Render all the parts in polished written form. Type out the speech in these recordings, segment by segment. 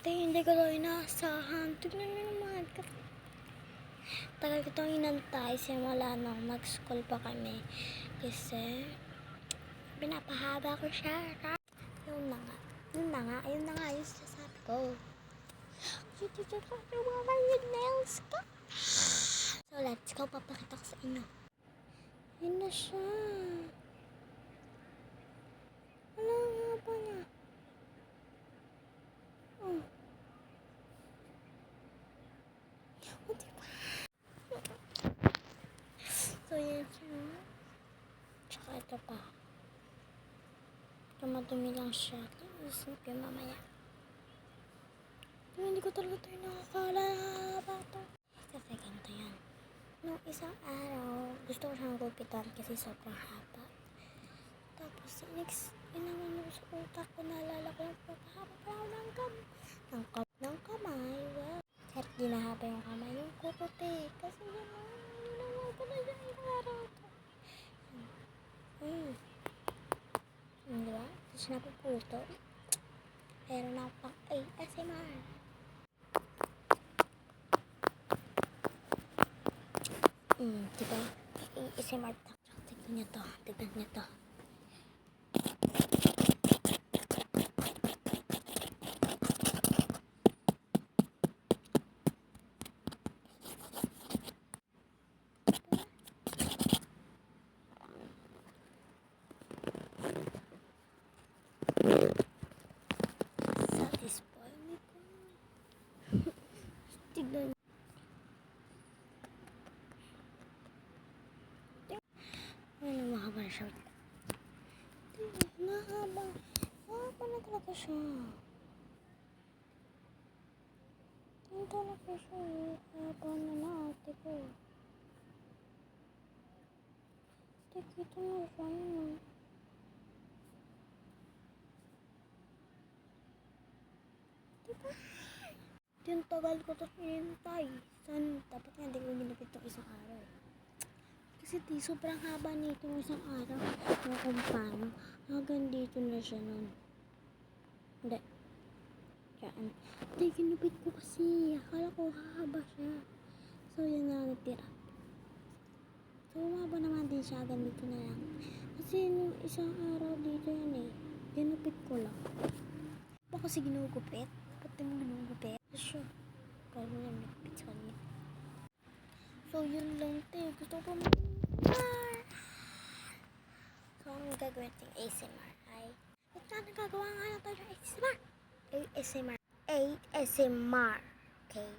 Hindi ko daw inaasahan. Tignan nyo naman. Tagal ko itong inantay simula nung mag-school pa kami. Kasi, pinapahaba ko siya. Ayun na nga yung sasabi ko. Yung nails ko. So, let's go. Papakita ko sa inyo. Yun na siya. Ano nga ba niya? Oh. O, diba? So, yan siya. Tsaka ito pa. Madumi lang siya. Isip yung mamaya. Hindi ko talaga ito nakakala. Kasi ganito yan. Nung isang araw, gusto ko siyang gupitan kasi sobrang haba. Tapos, inaman mo sa utak ko, naalala ko yung papahaba pa ako ng kamay. Well, kahit ginahaba yung kamay, yung kukuti. Kasi ginawa ko na siya yung araw ko. Diba? Tapos napuputo. Pero na pang ASMR. Diba? ASMR. Tignan nyo to. Satisfy me po. Tignan. Ano, mahaba na siya. Mahaba na talaga siya. Ang talaga siya. Haba na na ate ko. Ito na siya. Diba? Yung tagal ko ito hinintay. Dapat nga hindi ko ginapit itong isang araw. Kasi sobrang haba nito ng isang araw. Kung paano. Hanggang dito na siya nun. Hindi. Diyan. Hindi, ginapit ko kasi. Akala ko hahaba siya. So, yan na natira. So, umaba naman din siya. Hanggang dito na lang. Kasi nung isang araw dito yan eh. Ginapit ko lang. Ba kasi ginugupit? Ba't mo ginugupit? Sure. Kaya mo lang nagpit sa kanya. So, yun lang te. Gusto ko mag-ASMR. So, ang gagawin natin ASMR ay ito na nagagawa nga lang tayo ng ASMR. Okay?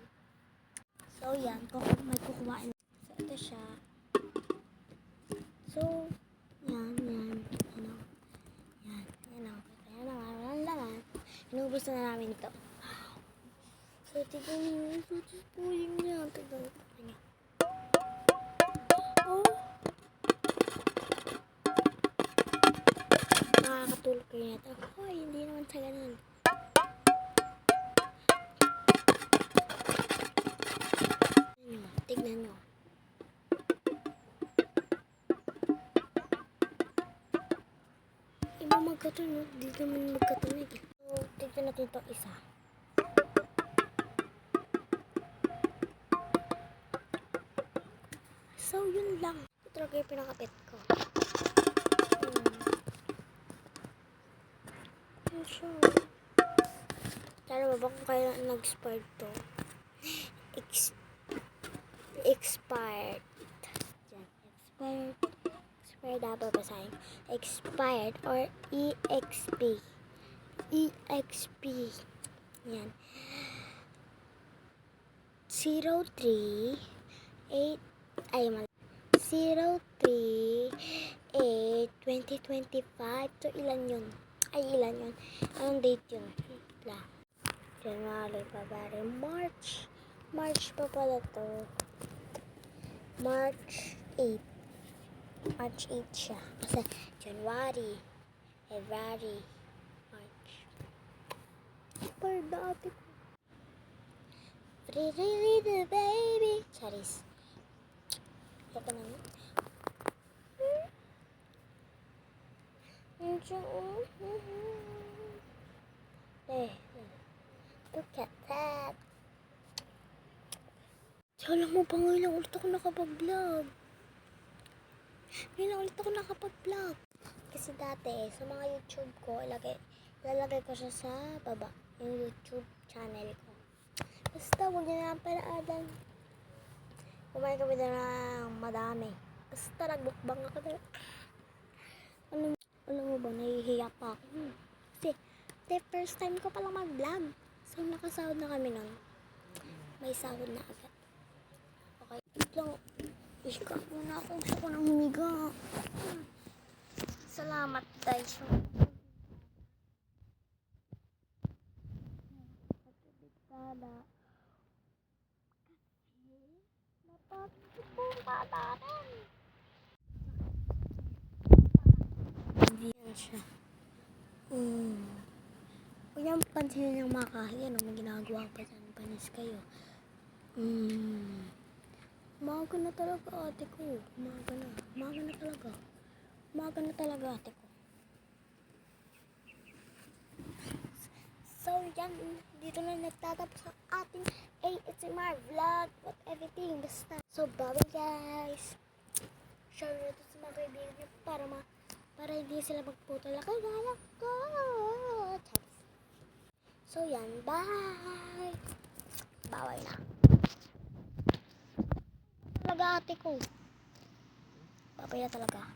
So, yan. May kukuhain. So, ito siya. So, yan. Ano? Yan. Kaya na walang laman. Inubos na namin ito. So, tignan nyo. So, tispuling niya. Tignan niya. Oh. Nakakatulog kayo nito. Hoy, hindi naman sa ganun. Tignan nyo. Iba magkatunog. Di naman magkatunog. So, tignan natin ito isa. So, yun lang. Ito talaga yung pinakapit ko. Sure. Tara ba kung kailan nag-expired to? Expired. Diyan. Expired dapat basahin. Expired or EXP. EXP. Yan. 03 2025 to ilan yun? Anong date yun? January, February, March pa pala to. March 8 siya. Kasi January, February, March. Per dati ko. Free the baby. Charis. Ito na nga. Look at that. Alam mo ba ngayon ulit ako nakapag-vlog? Ngayon ulit ako nakapag-vlog. Kasi dati sa mga YouTube ko, ilalagay ko siya sa baba. Yung YouTube channel ko. Basta huwag niyo na paraadan. Kumain kami na ng madami. Basta nagbukbang ako na. Alam mo ba, nahihiya pa ako. Kasi, first time ko palang mag-vlog. So, nakasahod na kami nun. May sahod na agad. Okay, wait lang. Higa muna ako. Gusto ko nang humiga. Salamat, guys. Sana. Napagod po ang patanan. Hindi yan siya. Huwag niyang pansinin yung makahiyan. May ginagawa pa dyan. Panis kayo. Umaga na talaga ate ko. Umaga na. Umaga na talaga. Umaga na talaga ate ko. So yan. Dito na nagtatapos ang ating ASMR vlog. What everything. Basta. So bye guys. Share nyo sa mga kaibigan nyo para hindi sila magputol. Kagaya ko. So yan. Bye. Bawal na. Talaga ate ko. Babay na talaga.